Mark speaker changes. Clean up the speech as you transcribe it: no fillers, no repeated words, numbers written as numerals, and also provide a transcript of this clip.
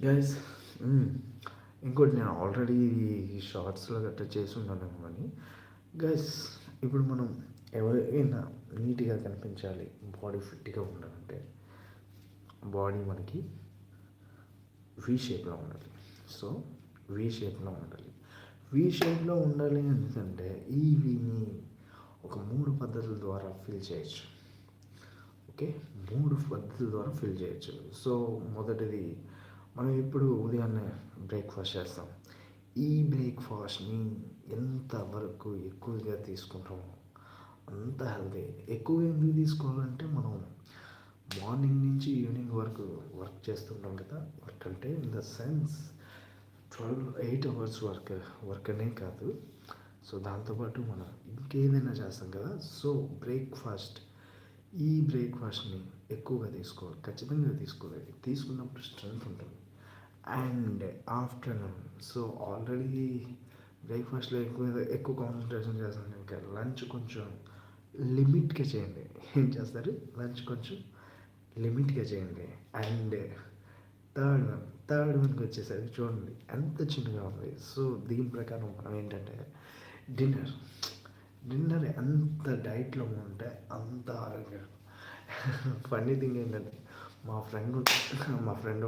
Speaker 1: Guys ఇంకోటి నేను already షార్ట్స్లో గట్రా చేసి ఉన్నాను కానీ గైస్ ఇప్పుడు మనం ఎవరైనా నీట్గా కనిపించాలి, బాడీ ఫిట్గా ఉండాలంటే బాడీ మనకి వి షేప్లో ఉండాలి. సో వి షేప్లో ఉండాలి. వి షేప్లో ఉండాలి ఎందుకంటే ఈ విని ఒక 3 పద్ధతుల ద్వారా ఫిల్ చేయొచ్చు. ఓకే, 3 పద్ధతుల ద్వారా ఫిల్ చేయొచ్చు. సో మొదటిది, మనం ఇప్పుడు ఉదయాన్నే బ్రేక్ఫాస్ట్ చేస్తాం. ఈ బ్రేక్ఫాస్ట్ని ఎంతవరకు ఎక్కువగా తీసుకుంటామో అంత హెల్తీ. ఎక్కువగా ఎందుకు తీసుకోవాలంటే మనం మార్నింగ్ నుంచి ఈవినింగ్ వరకు వర్క్ చేస్తుంటాం కదా. వర్క్ అంటే in the sense 8 hours work అనే కాదు. సో దాంతోపాటు మనం ఇంకేదైనా చేస్తాం కదా. సో ఈ బ్రేక్ఫాస్ట్ని ఎక్కువగా తీసుకోవాలి, ఖచ్చితంగా తీసుకోవాలి. తీసుకున్నప్పుడు స్ట్రెంత్ ఉంటుంది. అండ్ ఆఫ్టర్నూన్, సో ఆల్రెడీ బ్రేక్ఫాస్ట్లో ఎక్కువ కాన్సన్ట్రేషన్ చేస్తాను. ఇంకా లంచ్ కొంచెం లిమిట్గా చేయండి. ఏం చేస్తారు, లంచ్ కొంచెం లిమిట్గా చేయండి. అండ్ థర్డ్ వన్కి వచ్చేసరికి చూడండి ఎంత చిన్నగా ఉంది. సో దీని ప్రకారం మనం ఏంటంటే డిన్నర్ ఎంత డైట్లో ఉంటే అంత ఆరోగ్యం. ఫన్నీ థింగ్ ఏంటంటే మా ఫ్రెండ్